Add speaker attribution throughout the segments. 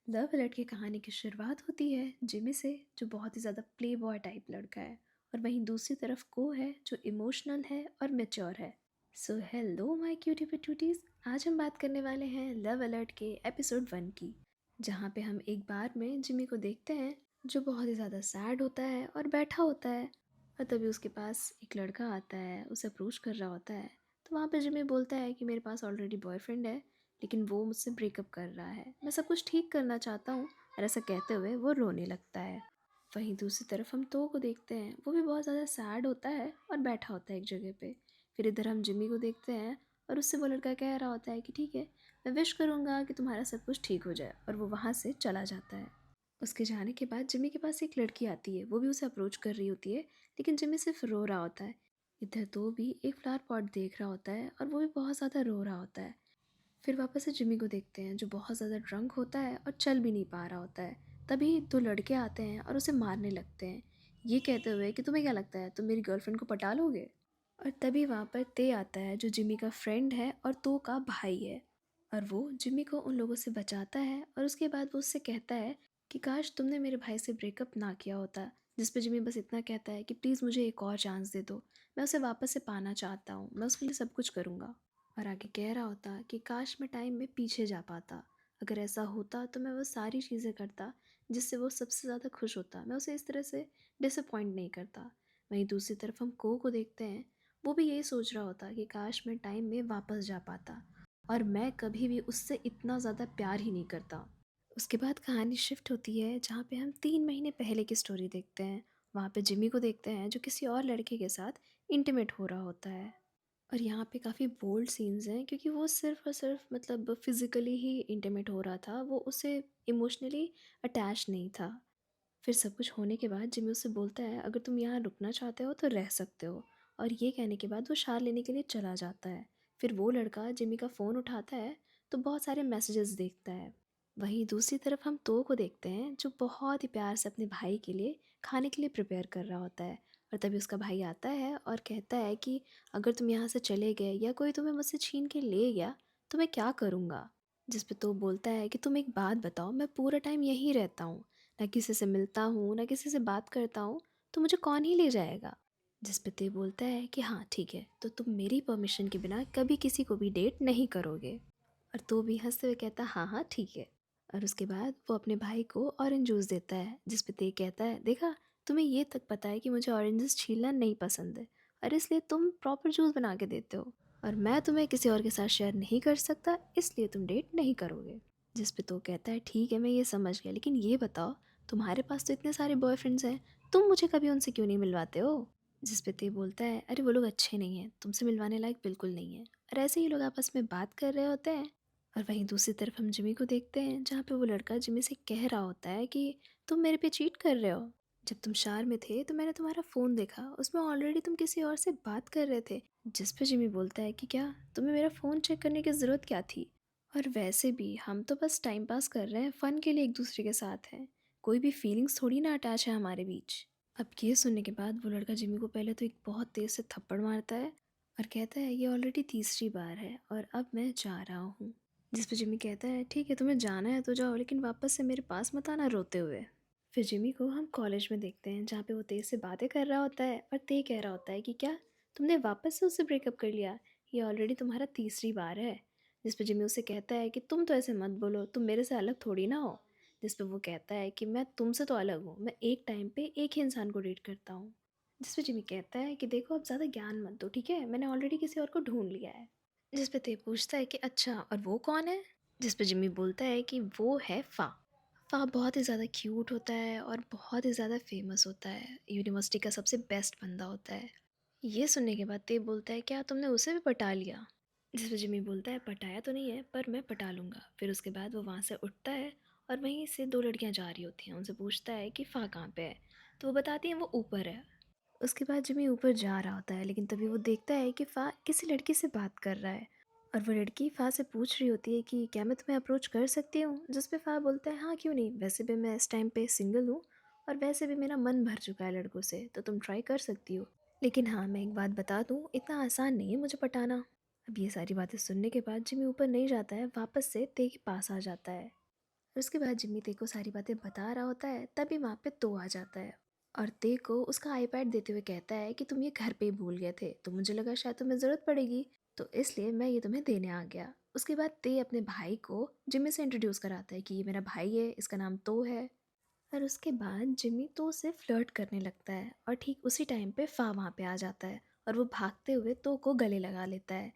Speaker 1: Love alert की कहानी की शुरुआत होती है जिमी से, जो बहुत ही ज़्यादा प्ले बॉय टाइप लड़का है। और वहीं दूसरी तरफ को है जो इमोशनल है और मेच्योर है। So hello my cutie patooties. आज हम बात करने वाले हैं लव अलर्ट के एपिसोड 1 की, जहाँ पे हम एक बार में जिमी को देखते हैं जो बहुत ही ज़्यादा सैड होता है और बैठा होता है। और तभी उसके पास एक लड़का आता है, उसे अप्रोच कर रहा होता है। तो वहाँ पे जिमी बोलता है कि मेरे पास ऑलरेडी बॉयफ्रेंड है, लेकिन वो मुझसे ब्रेकअप कर रहा है, मैं सब कुछ ठीक करना चाहता हूँ। और ऐसा कहते हुए वो रोने लगता है। वहीं दूसरी तरफ हम तो को देखते हैं, वो भी बहुत ज़्यादा सैड होता है और बैठा होता है एक जगह पे। फिर इधर हम जिमी को देखते हैं और उससे वो लड़का कह रहा होता है कि ठीक है, मैं विश करूँगा कि तुम्हारा सब कुछ ठीक हो जाए, और वो वहाँ से चला जाता है। उसके जाने के बाद जिमी के पास एक लड़की आती है, वो भी उसे अप्रोच कर रही होती है, लेकिन जिमी सिर्फ रो रहा होता है। इधर तो भी एक फ्लावर पॉट देख रहा होता है और वो भी बहुत ज़्यादा रो रहा होता है। फिर वापस से जिमी को देखते हैं जो बहुत ज़्यादा ड्रंक होता है और चल भी नहीं पा रहा होता है। तभी दो लड़के आते हैं और उसे मारने लगते हैं, ये कहते हुए कि तुम्हें क्या लगता है, तुम मेरी गर्लफ्रेंड को पटा लोगे। और तभी वहाँ पर ते आता है जो जिमी का फ्रेंड है और तो का भाई है। और वो जिमी को उन लोगों से बचाता है और उसके बाद वो उससे कहता है कि काश तुमने मेरे भाई से ब्रेकअप ना किया होता। जिस पे जिमी बस इतना कहता है कि प्लीज़ मुझे एक और चांस दे दो, मैं उसे वापस से पाना चाहता हूँ, मैं उसके लिए सब कुछ करूँगा। और आगे कह रहा होता कि काश मैं टाइम में पीछे जा पाता, अगर ऐसा होता तो मैं वो सारी चीज़ें करता जिससे वो सबसे ज़्यादा खुश होता, मैं उसे इस तरह से डिसअपॉइंट नहीं करता। वहीं दूसरी तरफ हम को देखते हैं, वो भी यही सोच रहा होता कि काश मैं टाइम में वापस जा पाता और मैं कभी भी उससे इतना ज़्यादा प्यार ही नहीं करता। उसके बाद कहानी शिफ्ट होती है जहाँ पे हम 3 महीने पहले की स्टोरी देखते हैं। वहाँ पे जिमी को देखते हैं जो किसी और लड़के के साथ इंटीमेट हो रहा होता है। और यहाँ पे काफ़ी बोल्ड सीन्स हैं क्योंकि वो सिर्फ़ और सिर्फ मतलब फ़िज़िकली ही इंटीमेट हो रहा था, वो उससे इमोशनली अटैच नहीं था। फिर सब कुछ होने के बाद जिमी उससे बोलता है अगर तुम यहाँ रुकना चाहते हो तो रह सकते हो। और ये कहने के बाद वो शार लेने के लिए चला जाता है। फिर वो लड़का जिमी का फ़ोन उठाता है तो बहुत सारे मैसेजेस देखता है। वहीं दूसरी तरफ हम तो को देखते हैं जो बहुत ही प्यार से अपने भाई के लिए खाने के लिए प्रिपेयर कर रहा होता है। और तभी उसका भाई आता है और कहता है कि अगर तुम यहाँ से चले गए या कोई तुम्हें मुझसे छीन के ले गया तो मैं क्या करूँगा। जिस पे तो बोलता है कि तुम एक बात बताओ, मैं पूरा टाइम यहीं रहता हूँ, ना किसी से मिलता हूँ ना किसी से बात करता हूँ, तो मुझे कौन ही ले जाएगा। जिस पे ते बोलता है कि हाँ ठीक है, तो तुम मेरी परमिशन के बिना कभी किसी को भी डेट नहीं करोगे। और तो भी हंसते हुए कहता हाँ हाँ ठीक है। और उसके बाद वो अपने भाई को ऑरेंज जूस देता है, जिस पे ते कहता है देखा, तुम्हें ये तक पता है कि मुझे ऑरेंजेस छीलना नहीं पसंद है, और इसलिए तुम प्रॉपर जूस बना के देते हो, और मैं तुम्हें किसी और के साथ शेयर नहीं कर सकता, इसलिए तुम डेट नहीं करोगे। जिस पे तो कहता है ठीक है मैं ये समझ गया, लेकिन ये बताओ, तुम्हारे पास तो इतने सारे बॉयफ्रेंड्स हैं, तुम मुझे कभी उनसे क्यों नहीं मिलवाते हो। जिस पे ते बोलता है अरे वो लोग अच्छे नहीं हैं, तुमसे मिलवाने लायक बिल्कुल नहीं है। और ऐसे ही लोग आपस में बात कर रहे होते हैं। और वहीं दूसरी तरफ हम जिमी को देखते हैं जहाँ पे वो लड़का जिमी से कह रहा होता है कि तुम मेरे पे चीट कर रहे हो, जब तुम शार में थे तो मैंने तुम्हारा फ़ोन देखा, उसमें ऑलरेडी तुम किसी और से बात कर रहे थे। जिस पे जिमी बोलता है कि क्या तुम्हें मेरा फ़ोन चेक करने की ज़रूरत क्या थी, और वैसे भी हम तो बस टाइम पास कर रहे हैं, फ़न के लिए एक दूसरे के साथ हैं, कोई भी फीलिंग्स थोड़ी ना अटैच है हमारे बीच। अब ये सुनने के बाद वो लड़का जिमी को पहले तो एक बहुत तेज़ से थप्पड़ मारता है और कहता है ये ऑलरेडी तीसरी बार है और अब मैं जा रहा हूँ। जिस पे जिमी कहता है ठीक है तुम्हें जाना है तो जाओ, लेकिन वापस से मेरे पास मत आना रोते हुए। फिर जिमी को हम कॉलेज में देखते हैं जहाँ पे वो तेज से बातें कर रहा होता है और ते कह रहा होता है कि क्या तुमने वापस से उससे ब्रेकअप कर लिया, ये ऑलरेडी तुम्हारा तीसरी बार है। जिस पे जिमी उसे कहता है कि तुम तो ऐसे मत बोलो, तुम मेरे से अलग थोड़ी ना हो। जिस पे वो कहता है कि मैं तुमसे तो अलग हूँ, मैं एक टाइम पे एक ही इंसान को डेट करता हूँ। जिस पे जिमी कहता है कि देखो अब ज़्यादा ज्ञान मत दो, ठीक है, मैंने ऑलरेडी किसी और को ढूंढ लिया है। जिस पे ते पूछता है कि अच्छा और वो कौन है। जिस पे जिमी बोलता है कि वो है फ़ा। फ़ा बहुत ही ज़्यादा क्यूट होता है और बहुत ही ज़्यादा फेमस होता है, यूनिवर्सिटी का सबसे बेस्ट बंदा होता है। ये सुनने के बाद ते बोलता है क्या तुमने उसे भी पटा लिया। जिस पे जिमी बोलता है पटाया तो नहीं है पर मैं पटा लूँगा। फिर उसके बाद वो वहाँ से उठता है और वहीं से दो लड़कियाँ जा रही होती हैं, उनसे पूछता है कि फ़ा कहाँ पे है, तो वो बताती हैं वो ऊपर है। उसके बाद जिमी ऊपर जा रहा होता है, लेकिन तभी वो देखता है कि फ़ा किसी लड़की से बात कर रहा है। और वो लड़की फ़ा से पूछ रही होती है कि क्या मैं तुम्हें अप्रोच कर सकती हूँ। जिस पे फ़ा बोलता है हाँ क्यों नहीं, वैसे भी मैं इस टाइम पे सिंगल हूँ और वैसे भी मेरा मन भर चुका है लड़कों से, तो तुम ट्राई कर सकती हो। लेकिन हाँ मैं एक बात बता दूँ, इतना आसान नहीं है मुझे पटाना। अब ये सारी बातें सुनने के बाद जिमी ऊपर नहीं जाता है, वापस से ते के पास आ जाता है। और उसके बाद जिम्मी ते को सारी बातें बता रहा होता है, तभी वहाँ पे तो आ जाता है और ते को उसका आईपैड देते हुए कहता है कि तुम ये घर पे ही भूल गए थे, तो मुझे लगा शायद तुम्हें ज़रूरत पड़ेगी, तो इसलिए मैं ये तुम्हें देने आ गया। उसके बाद ते अपने भाई को जिम्मी से इंट्रोड्यूस कराता है कि ये मेरा भाई है, इसका नाम तो है। और उसके बाद जिम्मी तो से फ्लर्ट करने लगता है और ठीक उसी टाइम पे फ़ा वहाँ पे आ जाता है और वो भागते हुए तो को गले लगा लेता है।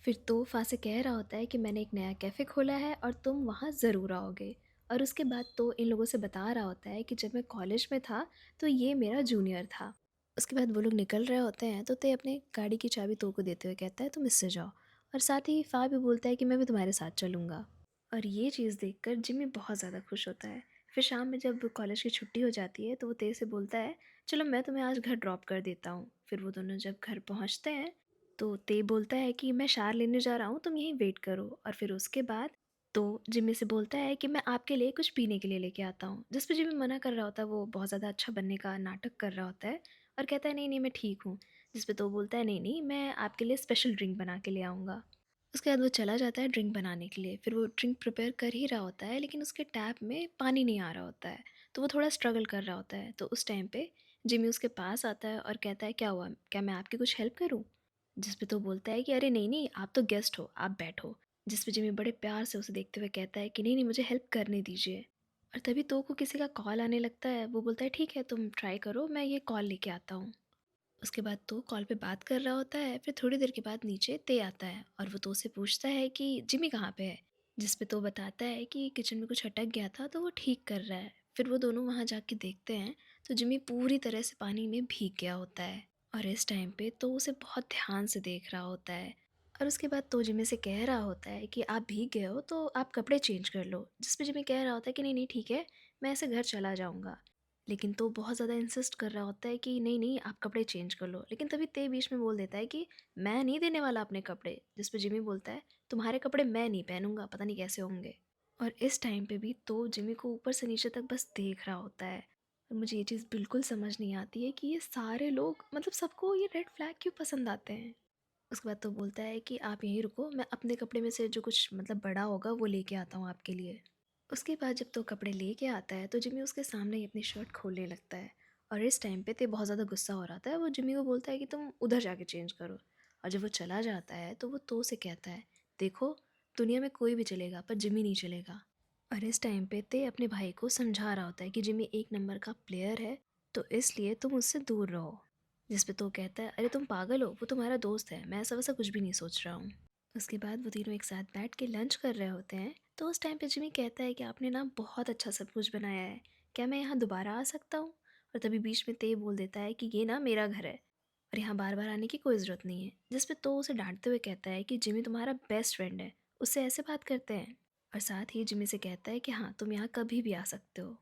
Speaker 1: फिर तो फ़ा से कह रहा होता है कि मैंने एक नया कैफ़े खोला है और तुम वहाँ ज़रूर आओगे। और उसके बाद तो इन लोगों से बता रहा होता है कि जब मैं कॉलेज में था तो ये मेरा जूनियर था। उसके बाद वो लोग निकल रहे होते हैं तो ते अपने गाड़ी की चाबी तो को देते हुए कहता है तुम इससे जाओ, और साथ ही फ़ा भी बोलता है कि मैं भी तुम्हारे साथ चलूँगा। और ये चीज़ देखकर जिम्मी बहुत ज़्यादा खुश होता है। फिर शाम में जब कॉलेज की छुट्टी हो जाती है तो वो ते से बोलता है चलो मैं तुम्हें आज घर ड्रॉप कर देता हूँ। फिर वो दोनों जब घर पहुँचते हैं तो ते बोलता है कि मैं शार लेने जा रहा हूँ, तुम यहीं वेट करो। और फिर उसके बाद तो जिम्मी से बोलता है कि मैं आपके लिए कुछ पीने के लिए लेके आता हूँ, जिस पे जिम्मी मना कर रहा होता है, वो बहुत ज़्यादा अच्छा बनने का नाटक कर रहा होता है और कहता है नहीं नहीं मैं ठीक हूँ। जिस पे तो बोलता है नहीं नहीं मैं आपके लिए स्पेशल ड्रिंक बना के ले आऊँगा। उसके बाद वो चला जाता है ड्रिंक बनाने के लिए। फिर वो ड्रिंक प्रिपेयर कर ही रहा होता है लेकिन उसके टैप में पानी नहीं आ रहा होता है, तो वो थोड़ा स्ट्रगल कर रहा होता है। तो उस टाइम पे जिमी उसके पास आता है और कहता है क्या हुआ, क्या मैं आपकी कुछ हेल्प करूँ? जिस पे तो बोलता है कि अरे नहीं नहीं आप तो गेस्ट हो, आप बैठो। जिस पे जिमी बड़े प्यार से उसे देखते हुए कहता है कि नहीं नहीं मुझे हेल्प करने दीजिए। और तभी तो को किसी का कॉल आने लगता है। वो बोलता है ठीक है तुम ट्राई करो, मैं ये कॉल लेके आता हूँ। उसके बाद तो कॉल पे बात कर रहा होता है। फिर थोड़ी देर के बाद नीचे ते आता है और वो तो से पूछता है कि जिमी कहाँ पे है? जिस पे तो बताता है कि किचन में कुछ अटक गया था तो वो ठीक कर रहा है। फिर वो दोनों वहाँ जाके देखते हैं तो जिमी पूरी तरह से पानी में भीग गया होता है और इस टाइम पे तो उसे बहुत ध्यान से देख रहा होता है। और उसके बाद तो जिमी से कह रहा होता है कि आप भीग गए हो तो आप कपड़े चेंज कर लो। जिस पे जिमी कह रहा होता है कि नहीं नहीं ठीक है, मैं ऐसे घर चला जाऊँगा। लेकिन तो बहुत ज़्यादा इंसिस्ट कर रहा होता है कि नहीं नहीं आप कपड़े चेंज कर लो। लेकिन तभी ते बीच में बोल देता है कि मैं नहीं देने वाला अपने कपड़े। जिस पे जिमी बोलता है तुम्हारे कपड़े मैं नहीं पहनूंगा, पता नहीं कैसे होंगे। और इस टाइम पे भी तो जिमी को ऊपर से नीचे तक बस देख रहा होता है। और मुझे ये चीज़ बिल्कुल समझ नहीं आती है कि ये सारे लोग, मतलब सबको ये रेड फ्लैग क्यों पसंद आते हैं। उसके बाद तो बोलता है कि आप यहीं रुको, मैं अपने कपड़े में से जो कुछ मतलब बड़ा होगा वो लेके आता हूँ आपके लिए। उसके बाद जब तो कपड़े लेके आता है तो जिमी उसके सामने ही अपनी शर्ट खोलने लगता है। और इस टाइम पे ते बहुत ज़्यादा गुस्सा हो रहा था। वो जिमी को बोलता है कि तुम उधर जाके चेंज करो। और जब वो चला जाता है तो वो तो से कहता है देखो, दुनिया में कोई भी चलेगा पर जिमी नहीं चलेगा। और इस टाइम पे ते अपने भाई को समझा रहा होता है कि जिमी एक नंबर का प्लेयर है, तो इसलिए तुम उससे दूर रहो। जिस पे तो कहता है अरे तुम पागल हो, वो तुम्हारा दोस्त है, मैं ऐसा वैसा कुछ भी नहीं सोच रहा हूँ। उसके बाद वो तीनों एक साथ बैठ के लंच कर रहे होते हैं तो उस टाइम पे जिमी कहता है कि आपने ना बहुत अच्छा सब कुछ बनाया है, क्या मैं यहाँ दोबारा आ सकता हूँ? और तभी बीच में ते बोल देता है कि ये ना मेरा घर है और यहाँ बार बार आने की कोई ज़रूरत नहीं है। जिस पे तो उसे डांटते हुए कहता है कि जिमी तुम्हारा बेस्ट फ्रेंड है, उससे ऐसे बात करते हैं। और साथ ही जिमी से कहता है कि हाँ तुम यहाँ कभी भी आ सकते हो।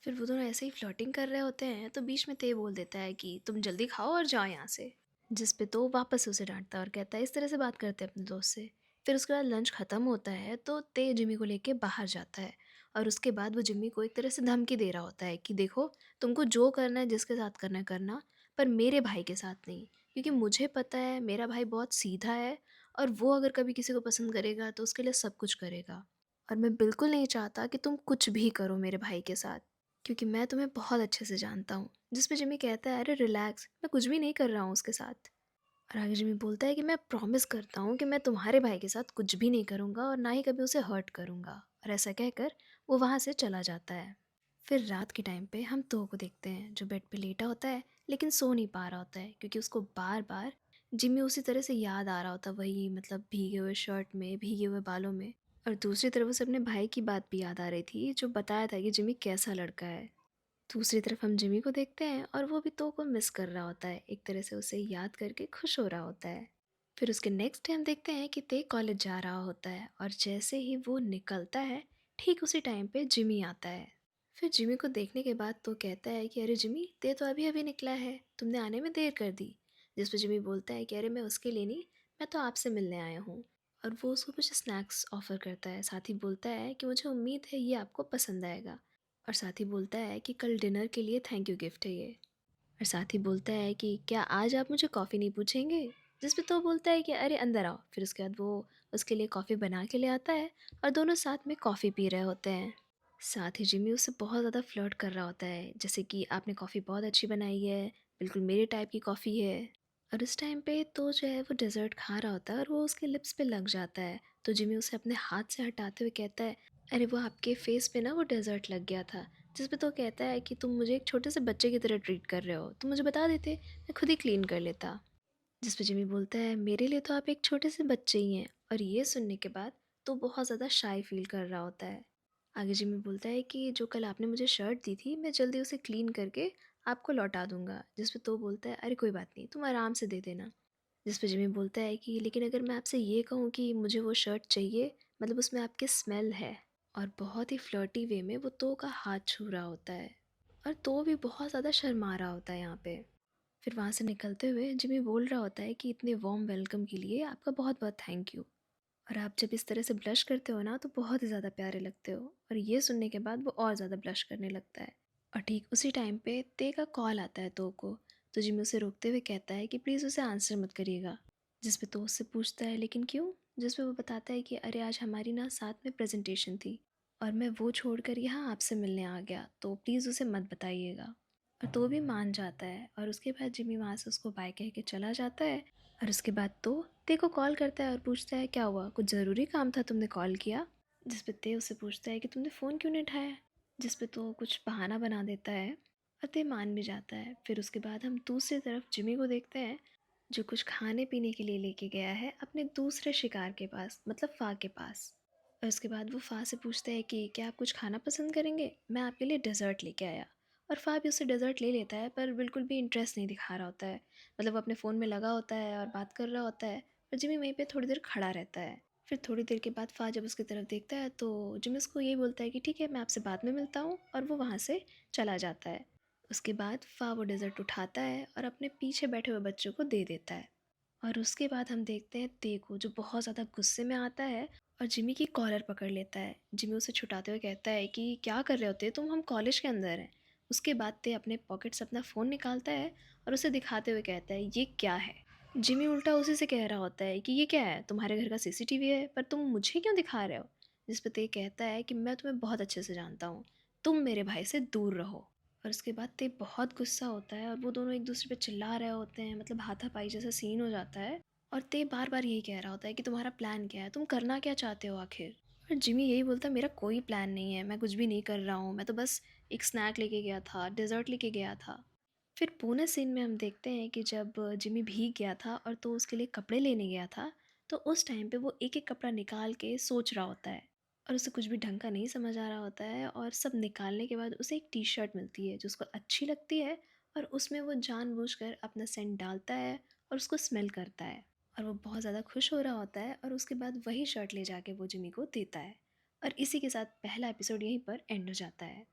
Speaker 1: फिर वो दोनों ऐसे ही फ्लर्टिंग कर रहे होते हैं तो बीच में ते बोल देता है कि तुम जल्दी खाओ और जाओ यहाँ से। जिस पे तो वापस उसे डांटता है और कहता है इस तरह से बात करते हैं अपने दोस्त से। फिर उसके बाद लंच ख़त्म होता है तो ते जिमी को लेके बाहर जाता है और उसके बाद वो जिमी को एक तरह से धमकी दे रहा होता है कि देखो, तुमको जो करना है जिसके साथ करना है करना, पर मेरे भाई के साथ नहीं। क्योंकि मुझे पता है मेरा भाई बहुत सीधा है और वो अगर कभी किसी को पसंद करेगा तो उसके लिए सब कुछ करेगा। और मैं बिल्कुल नहीं चाहता कि तुम कुछ भी करो मेरे भाई के साथ, क्योंकि मैं तुम्हें बहुत अच्छे से जानता हूँ। जिस पे जिमी कहता है अरे रिलैक्स, मैं कुछ भी नहीं कर रहा हूँ उसके साथ। और आगे जिमी बोलता है कि मैं प्रॉमिस करता हूँ कि मैं तुम्हारे भाई के साथ कुछ भी नहीं करूँगा और ना ही कभी उसे हर्ट करूँगा। और ऐसा कहकर वो वहाँ से चला जाता है। फिर रात के टाइम पे हम तो को देखते हैं जो बेड पे लेटा होता है लेकिन सो नहीं पा रहा होता है, क्योंकि उसको बार बार जिमी उसी तरह से याद आ रहा होता, वही मतलब भीगे हुए शर्ट में, भीगे हुए बालों में। और दूसरी तरफ उसे अपने भाई की बात भी याद आ रही थी जो बताया था कि जिमी कैसा लड़का है। दूसरी तरफ हम जिमी को देखते हैं और वो भी तो को मिस कर रहा होता है, एक तरह से उसे याद करके खुश हो रहा होता है। फिर उसके नेक्स्ट डे हम देखते हैं कि ते कॉलेज जा रहा होता है और जैसे ही वो निकलता है ठीक उसी टाइम पे जिमी आता है। फिर जिमी को देखने के बाद तो कहता है कि अरे जिमी, ते तो अभी अभी निकला है, तुमने आने में देर कर दी। जिस पर जिमी बोलता है कि अरे मैं उसके लिए नहीं, मैं तो आपसे मिलने आया हूँ। और वो उसको कुछ स्नैक्स ऑफर करता है, साथ ही बोलता है कि मुझे उम्मीद है ये आपको पसंद आएगा। और साथ ही बोलता है कि कल डिनर के लिए थैंक यू गिफ्ट है ये। और साथ ही बोलता है कि क्या आज आप मुझे कॉफ़ी नहीं पूछेंगे? जिस पे तो बोलता है कि अरे अंदर आओ। फिर उसके बाद वो उसके लिए कॉफ़ी बना के ले आता है और दोनों साथ में कॉफ़ी पी रहे होते हैं। साथ ही जिमी उससे बहुत ज़्यादा फ्लर्ट कर रहा होता है, जैसे कि आपने कॉफ़ी बहुत अच्छी बनाई है, बिल्कुल मेरे टाइप की कॉफ़ी है। और इस टाइम पे तो जो है वो डेज़र्ट खा रहा होता है और वो उसके लिप्स पे लग जाता है। तो जिमी उसे अपने हाथ से हटाते हुए कहता है, अरे वो आपके फेस पे ना वो डेज़र्ट लग गया था। जिस पे तो कहता है कि तुम मुझे एक छोटे से बच्चे की तरह ट्रीट कर रहे हो, तुम मुझे बता देते, मैं खुद ही क्लीन कर लेता। जिस पे जिमी बोलता है, मेरे लिए तो आप एक छोटे से बच्चे ही हैं। और ये सुनने के बाद तो बहुत ज़्यादा शाय फील कर रहा होता है। आगे जिमी बोलता है कि जो कल आपने मुझे शर्ट दी थी, मैं जल्दी उसे क्लीन करके आपको लौटा दूंगा। जिस पे तो बोलता है, अरे कोई बात नहीं, तुम आराम से दे देना। जिस पे जिमी बोलता है कि लेकिन अगर मैं आपसे ये कहूँ कि मुझे वो शर्ट चाहिए, मतलब उसमें आपकी स्मेल है। और बहुत ही फ्लर्टी वे में वो तो का हाथ छू रहा होता है। और तो भी बहुत ज़्यादा शर्मा रहा होता है यहाँ पे। फिर वहाँ से निकलते हुए जिमी बोल रहा होता है कि इतने वार्म वेलकम के लिए आपका बहुत बहुत थैंक यू। और आप जब इस तरह से ब्लश करते हो ना तो बहुत ही ज़्यादा प्यारे लगते हो। और ये सुनने के बाद वो और ज़्यादा ब्लश करने लगता है। और ठीक उसी टाइम पे ते का कॉल आता है तो को। तो जिमी उसे रोकते हुए कहता है कि प्लीज़ उसे आंसर मत करिएगा। जिस पे तो उससे पूछता है, लेकिन क्यों? जिस पे वो बताता है कि अरे आज हमारी ना साथ में प्रेजेंटेशन थी और मैं वो छोड़कर यहाँ आपसे मिलने आ गया, तो प्लीज़ उसे मत बताइएगा। और तो भी मान जाता है और उसके बाद जिमी वहाँ से उसको बाय कह के चला जाता है। और उसके बाद तो ते को कॉल करता है और पूछता है, क्या हुआ, कुछ ज़रूरी काम था, तुमने कॉल किया? जिस पे ते उससे पूछता है कि तुमने फ़ोन क्यों नहीं उठाया? जिस पे तो कुछ बहाना बना देता है और ते मान भी जाता है। फिर उसके बाद हम दूसरी तरफ जिमी को देखते हैं, जो कुछ खाने पीने के लिए लेके गया है अपने दूसरे शिकार के पास, मतलब फ़ा के पास। और उसके बाद वो फ़ा से पूछता है कि क्या आप कुछ खाना पसंद करेंगे, मैं आपके लिए डेज़र्ट लेके आया। और फ़ा भी उससे डेज़र्ट ले लेता है पर बिल्कुल भी इंटरेस्ट नहीं दिखा रहा होता है। मतलब वो अपने फ़ोन में लगा होता है और बात कर रहा होता है। और जिमी वहीं पे थोड़ी देर खड़ा रहता है। फिर थोड़ी देर के बाद फ़ा जब उसकी तरफ देखता है तो जिमी उसको यही बोलता है कि ठीक है, मैं आपसे बाद में मिलता हूँ, और वो वहाँ से चला जाता है। उसके बाद फ़ा वो डेज़र्ट उठाता है और अपने पीछे बैठे हुए बच्चों को दे देता है। और उसके बाद हम देखते हैं ते को, जो बहुत ज़्यादा गुस्से में आता है और जिमी की कॉलर पकड़ लेता है। जिमी उसे छुटाते हुए कहता है कि क्या कर रहे होते तुम, हम कॉलेज के अंदर हैं। उसके बाद ते अपने पॉकेट से अपना फ़ोन निकालता है और उसे दिखाते हुए कहता है, ये क्या है? जिमी उल्टा उसी से कह रहा होता है कि ये क्या है, तुम्हारे घर का सीसीटीवी है, पर तुम मुझे क्यों दिखा रहे हो? जिस पे ते कहता है कि मैं तुम्हें बहुत अच्छे से जानता हूँ, तुम मेरे भाई से दूर रहो। और उसके बाद ते बहुत गुस्सा होता है और वो दोनों एक दूसरे पे चिल्ला रहे होते हैं, मतलब हाथापाई जैसा सीन हो जाता है। और ते बार बार यही कह रहा होता है कि तुम्हारा प्लान क्या है, तुम करना क्या चाहते हो आखिर? और जिमी यही बोलता है, मेरा कोई प्लान नहीं है, मैं कुछ भी नहीं कर रहा हूँ, मैं तो बस एक स्नैक लेके गया था, डेजर्ट लेके गया था। फिर बोनस सीन में हम देखते हैं कि जब जिमी भीग गया था और तो उसके लिए कपड़े लेने गया था, तो उस टाइम पे वो एक एक कपड़ा निकाल के सोच रहा होता है। और उसे कुछ भी ढंग का नहीं समझ आ रहा होता है, और सब निकालने के बाद उसे एक टी शर्ट मिलती है जो उसको अच्छी लगती है। और उसमें वो जानबूझकर अपना सेंट डालता है और उसको स्मेल करता है। और वो बहुत ज़्यादा खुश हो रहा होता है और उसके बाद वही शर्ट ले जाके वो जिमी को देता है। और इसी के साथ पहला एपिसोड यहीं पर एंड हो जाता है।